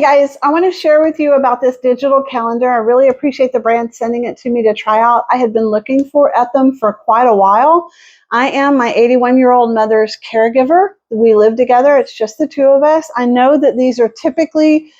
Guys, I want to share with you about this digital calendar. I really appreciate the brand sending it to me to try out. I had been looking at them for quite a while. I am my 81-year-old mother's caregiver. We live together. It's just the two of us. I know that these are typically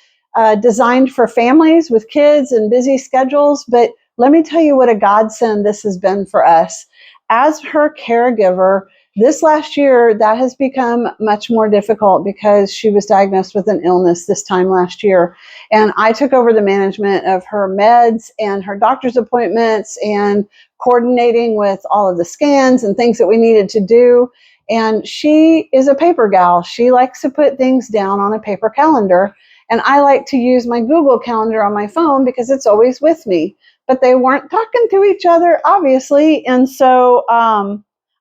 designed for families with kids and busy schedules, but let me tell you what a godsend this has been for us. As her caregiver, this last year, that has become much more difficult because she was diagnosed with an illness this time last year. And I took over the management of her meds and her doctor's appointments and coordinating with all of the scans and things that we needed to do. And she is a paper gal. She likes to put things down on a paper calendar. And I like to use my Google Calendar on my phone because it's always with me. But they weren't talking to each other, obviously. And so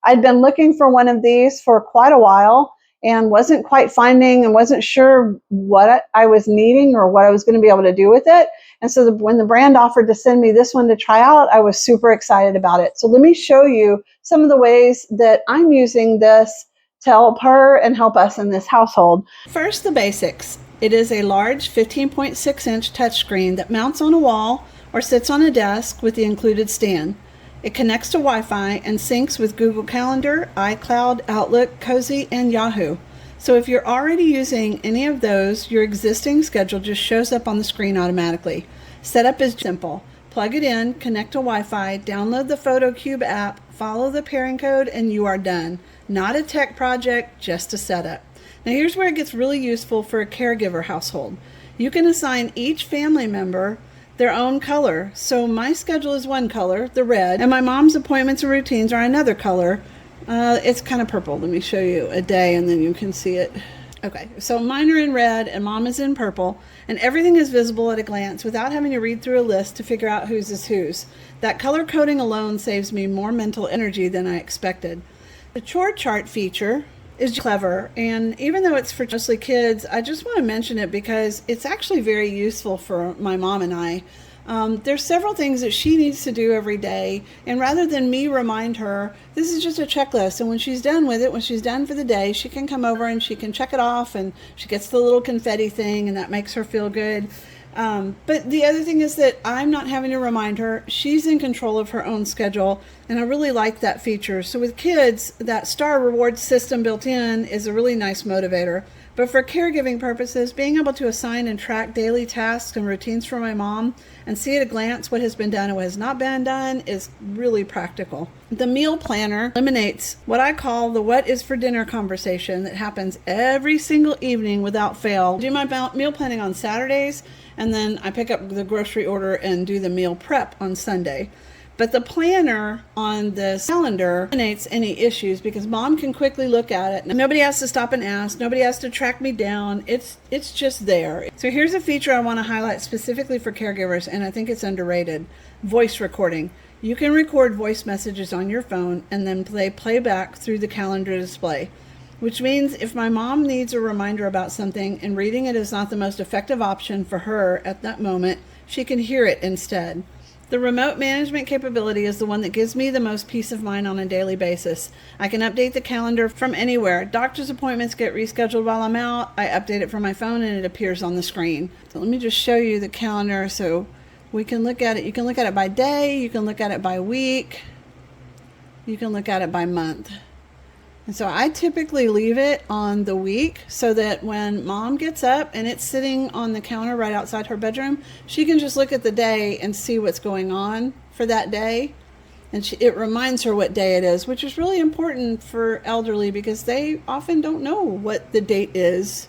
I'd been looking for one of these for quite a while and wasn't quite finding and wasn't sure what I was needing or what I was going to be able to do with it. And so when the brand offered to send me this one to try out, I was super excited about it. So let me show you some of the ways that I'm using this to help her and help us in this household. First, the basics. It is a large 15.6-inch touchscreen that mounts on a wall or sits on a desk with the included stand. It connects to Wi-Fi and syncs with Google Calendar, iCloud, Outlook, Cozy, and Yahoo. So if you're already using any of those, your existing schedule just shows up on the screen automatically. Setup is simple. Plug it in, connect to Wi-Fi, download the PhotoCube app, follow the pairing code, and you are done. Not a tech project, just a setup. Now here's where it gets really useful for a caregiver household. You can assign each family member their own color. So my schedule is one color, the red, and my mom's appointments and routines are another color. It's kind of purple. Let me show you a day and then you can see it. Okay, so mine are in red and mom is in purple, and everything is visible at a glance without having to read through a list to figure out whose is whose. That color coding alone saves me more mental energy than I expected. The chore chart feature is clever, and even though it's for mostly kids, I just want to mention it because it's actually very useful for my mom and I. There's several things that she needs to do every day, and rather than me remind her, this is just a checklist, and when she's done with it, when she's done for the day, she can come over and she can check it off, and she gets the little confetti thing, and that makes her feel good. But the other thing is that I'm not having to remind her. She's in control of her own schedule, and I really like that feature. So with kids, that star reward system built in is a really nice motivator. But for caregiving purposes, being able to assign and track daily tasks and routines for my mom and see at a glance what has been done and what has not been done is really practical. The meal planner eliminates what I call the what is for dinner conversation that happens every single evening without fail. I do my meal planning on Saturdays, and then I pick up the grocery order and do the meal prep on Sunday. But the planner on the calendar eliminates any issues because mom can quickly look at it. Nobody has to stop and ask. Nobody has to track me down. It's just there. So here's a feature I want to highlight specifically for caregivers, and I think it's underrated. Voice recording. You can record voice messages on your phone and then play playback through the calendar display, which means if my mom needs a reminder about something and reading it is not the most effective option for her at that moment, she can hear it instead. The remote management capability is the one that gives me the most peace of mind on a daily basis. I can update the calendar from anywhere. Doctor's appointments get rescheduled while I'm out. I update it from my phone and it appears on the screen. So let me just show you the calendar so we can look at it. You can look at it by day, you can look at it by week, you can look at it by month. And so I typically leave it on the week so that when mom gets up and it's sitting on the counter right outside her bedroom, she can just look at the day and see what's going on for that day. And it reminds her what day it is, which is really important for elderly because they often don't know what the date is.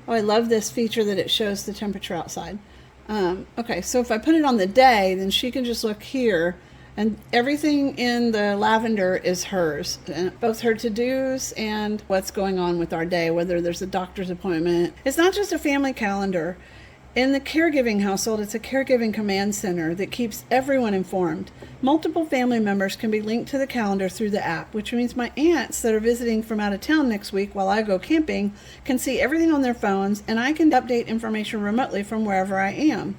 Oh, I love this feature that it shows the temperature outside. Okay, so if I put it on the day, then she can just look here. And everything in the lavender is hers, both her to-dos and what's going on with our day, whether there's a doctor's appointment. It's not just a family calendar. In the caregiving household, it's a caregiving command center that keeps everyone informed. Multiple family members can be linked to the calendar through the app, which means my aunts that are visiting from out of town next week while I go camping can see everything on their phones, and I can update information remotely from wherever I am.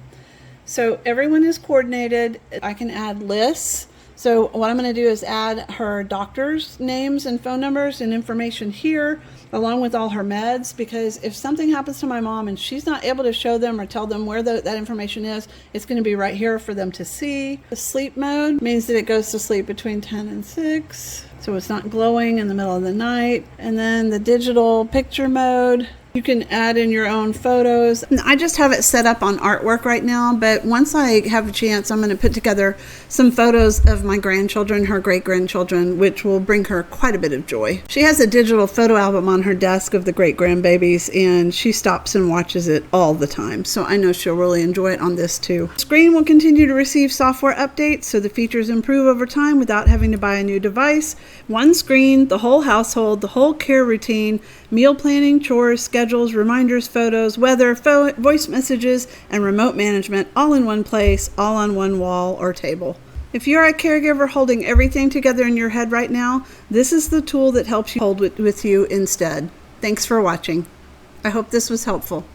So everyone is coordinated. I can add lists So what I'm going to do is add her doctor's names and phone numbers and information here, along with all her meds, because if something happens to my mom and she's not able to show them or tell them where that information is, it's going to be right here for them to see. The sleep mode means that it goes to sleep between 10 and 6, so it's not glowing in the middle of the night. And then the digital picture mode, you can add in your own photos. I just have it set up on artwork right now, but once I have a chance, I'm going to put together some photos of my grandchildren, her great-grandchildren, which will bring her quite a bit of joy. She has a digital photo album on her desk of the great-grandbabies, and she stops and watches it all the time, so I know she'll really enjoy it on this too. The screen will continue to receive software updates, so the features improve over time without having to buy a new device. One screen, the whole household, the whole care routine, meal planning, chores, schedules, reminders, photos, weather, voice messages, and remote management, all in one place, all on one wall or table. If you're a caregiver holding everything together in your head right now, this is the tool that helps you hold it with you instead. Thanks for watching. I hope this was helpful.